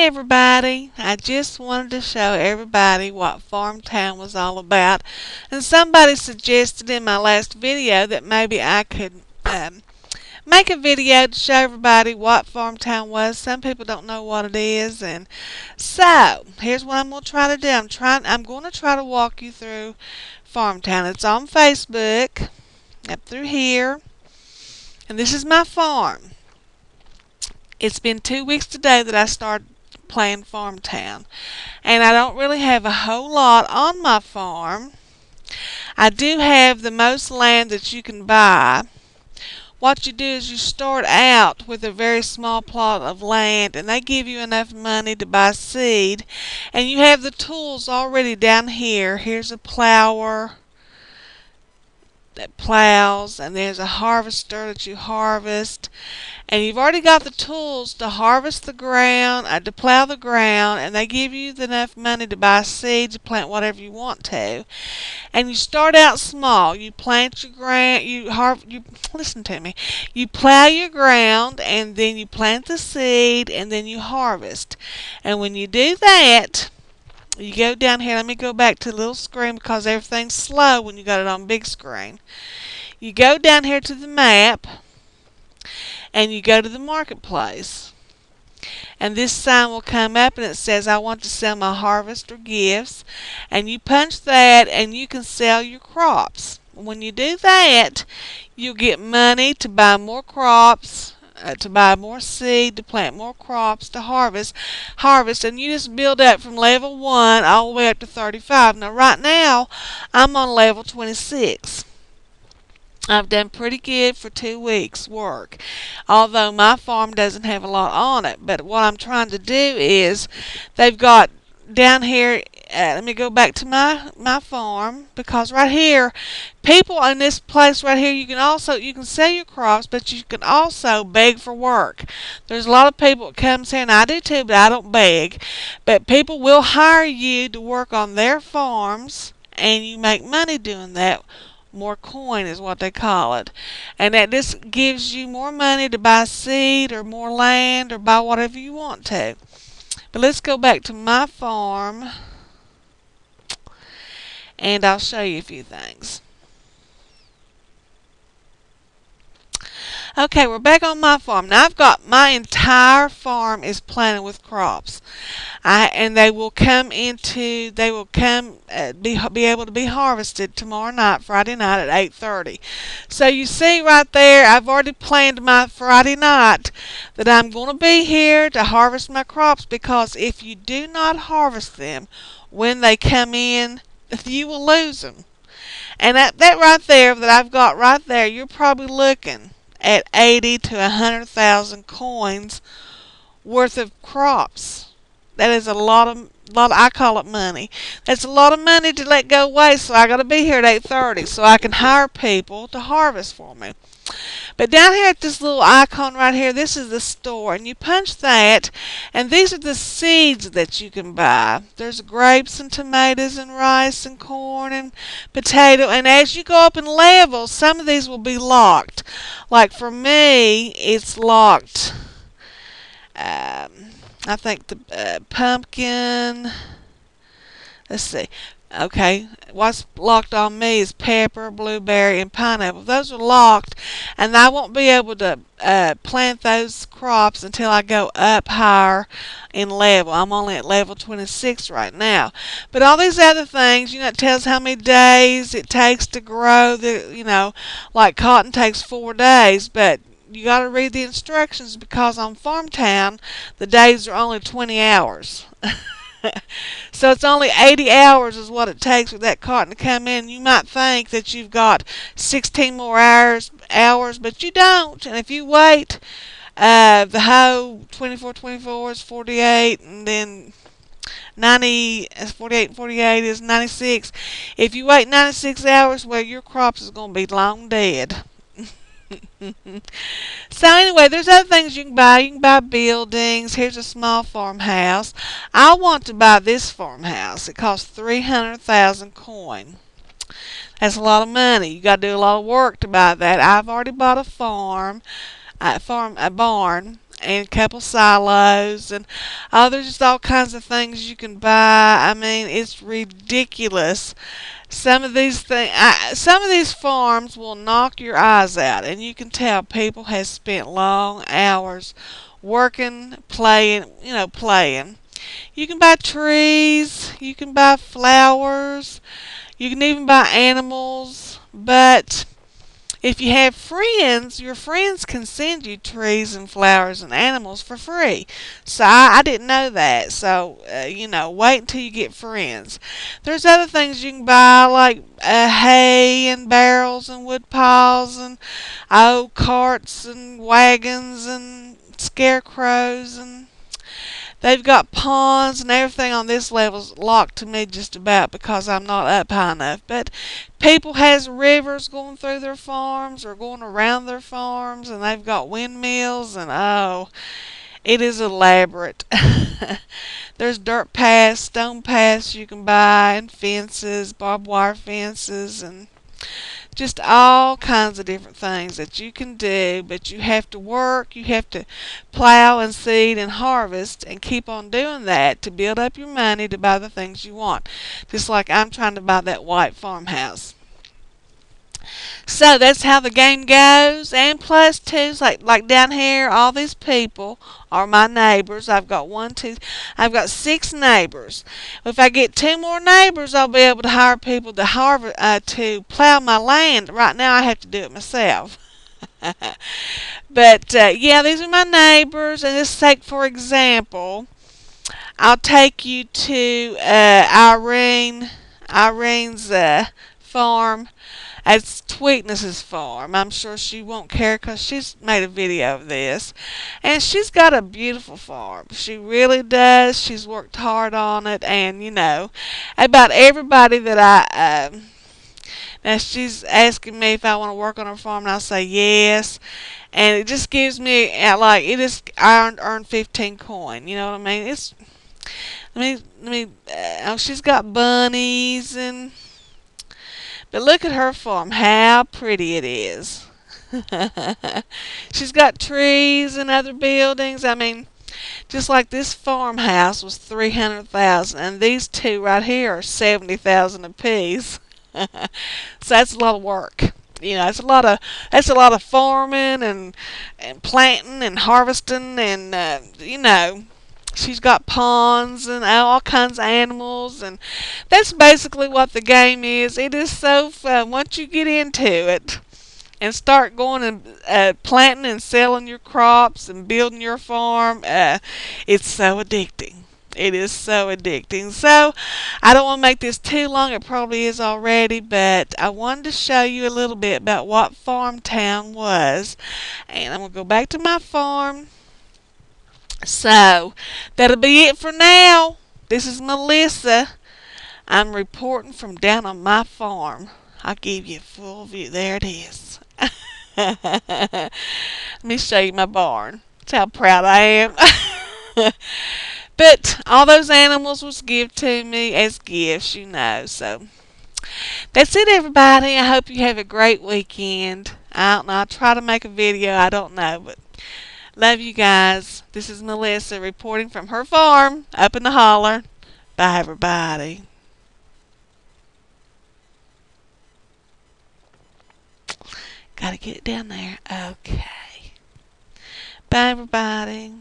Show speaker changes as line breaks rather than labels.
Hey everybody, I just wanted to show everybody what Farm Town was all about, and somebody suggested in my last video that maybe I could make a video to show everybody what Farm Town was. Some people don't know what it is, and so here's what I'm going to try to do. I'm going to try to walk you through Farm Town. It's on Facebook, up through here, and this is my farm. It's been 2 weeks today that I started playing Farm Town, and I don't really have a whole lot on my farm. I do have the most land that you can buy. What you do is you start out with a very small plot of land, and they give you enough money to buy seed, and you have the tools already down here. Here's a plower that plows, and there's a harvester that you harvest, and you've already got the tools to harvest the ground, to plow the ground, and they give you enough money to buy seeds, to plant whatever you want to. And you start out small. You plant your ground, listen to me. You plow your ground, and then you plant the seed, and then you harvest. And when you do that, you go down here. Let me go back to the little screen because everything's slow when you got it on big screen. You go down here to the map, and you go to the marketplace. And this sign will come up, and it says, I want to sell my harvest or gifts. And you punch that, and you can sell your crops. When you do that, you'll get money to buy more crops, to buy more seed, to plant more crops, to harvest, and you just build up from level 1 all the way up to 35. Now right now I'm on level 26. I've done pretty good for 2 weeks work, although my farm doesn't have a lot on it. But what I'm trying to do is, they've got down here, let me go back to my farm, because right here, people in this place right here, you can sell your crops, but you can also beg for work. There's a lot of people that comes here, and I do too, but I don't beg. But people will hire you to work on their farms, and you make money doing that. More coin is what they call it. And that just gives you more money to buy seed or more land or buy whatever you want to. But let's go back to my farm, and I'll show you a few things. Okay, we're back on my farm. Now I've got my entire farm is planted with crops. And they will be able to be harvested tomorrow night, Friday night at 8:30. So you see right there, I've already planned my Friday night that I'm going to be here to harvest my crops, because if you do not harvest them when they come in, you will lose them. And that right there that I've got right there, you're probably looking at 80 to 100,000 coins worth of crops. That is a lot of, I call it money. That's a lot of money to let go waste, so I got to be here at 8:30 so I can hire people to harvest for me. But down here at this little icon right here, this is the store, and you punch that, and these are the seeds that you can buy. There's grapes and tomatoes and rice and corn and potato, and as you go up in levels, some of these will be locked. Like for me, it's locked. I think the pumpkin, let's see. Okay, what's locked on me is pepper, blueberry, and pineapple. Those are locked, and I won't be able to plant those crops until I go up higher in level. I'm only at level 26 right now. But all these other things, it tells how many days it takes to grow. Like cotton takes 4 days, but you got to read the instructions, because on Farm Town the days are only 20 hours. So it's only 80 hours is what it takes for that cotton to come in. You might think that you've got 16 more hours, but you don't. And if you wait, the whole 24 is 48, and then 90 is 48 and 48 is 96. If you wait 96 hours, well, your crops is going to be long dead. So anyway, there's other things you can buy. You can buy buildings. Here's a small farmhouse. I want to buy this farmhouse. It costs 300,000 coin. That's a lot of money. You got to do a lot of work to buy that. I've already bought a barn, and a couple silos, and there's just all kinds of things you can buy. I mean, it's ridiculous. Some of these farms will knock your eyes out, and you can tell people have spent long hours working, playing. You can buy trees, you can buy flowers, you can even buy animals, but if you have friends, your friends can send you trees and flowers and animals for free. So I didn't know that. So, wait until you get friends. There's other things you can buy like hay and barrels and wood piles and carts and wagons and scarecrows, and they've got ponds and everything on this level's locked to me just about because I'm not up high enough. But people has rivers going through their farms or going around their farms, and they've got windmills, and it is elaborate. There's dirt paths, stone paths you can buy, and fences, barbed wire fences, and just all kinds of different things that you can do, but you have to work, you have to plow and seed and harvest and keep on doing that to build up your money to buy the things you want. Just like I'm trying to buy that white farmhouse. So that's how the game goes. And plus too, like down here, all these people are my neighbors. I've got 6 neighbors. If I get 2 more neighbors, I'll be able to hire people to plow my land. Right now, I have to do it myself. But yeah, these are my neighbors. And let's take for example, I'll take you to Irene's farm. It's Tweakness's farm. I'm sure she won't care because she's made a video of this. And she's got a beautiful farm. She really does. She's worked hard on it. And, about everybody that now she's asking me if I want to work on her farm, and I'll say yes. And it just gives me, I earned 15 coin. You know what I mean? She's got bunnies and... But look at her farm, how pretty it is. She's got trees and other buildings. I mean, just like this farmhouse was 300,000, and these 2 right here are 70,000 apiece. So that's a lot of work. That's a lot of farming and planting and harvesting, and she's got ponds and all kinds of animals, and that's basically what the game is. It is so fun once you get into it and start going and planting and selling your crops and building your farm. It's so addicting. It is so addicting. So I don't want to make this too long. It probably is already, but I wanted to show you a little bit about what Farmtown was. And I'm going to go back to my farm. So, that'll be it for now. This is Melissa. I'm reporting from down on my farm. I'll give you a full view. There it is. Let me show you my barn. That's how proud I am. But all those animals was given to me as gifts, So, that's it, everybody. I hope you have a great weekend. I don't know. I'll try to make a video. I don't know, but... Love you guys. This is Melissa reporting from her farm up in the holler. Bye, everybody. Gotta get it down there. Okay. Bye, everybody.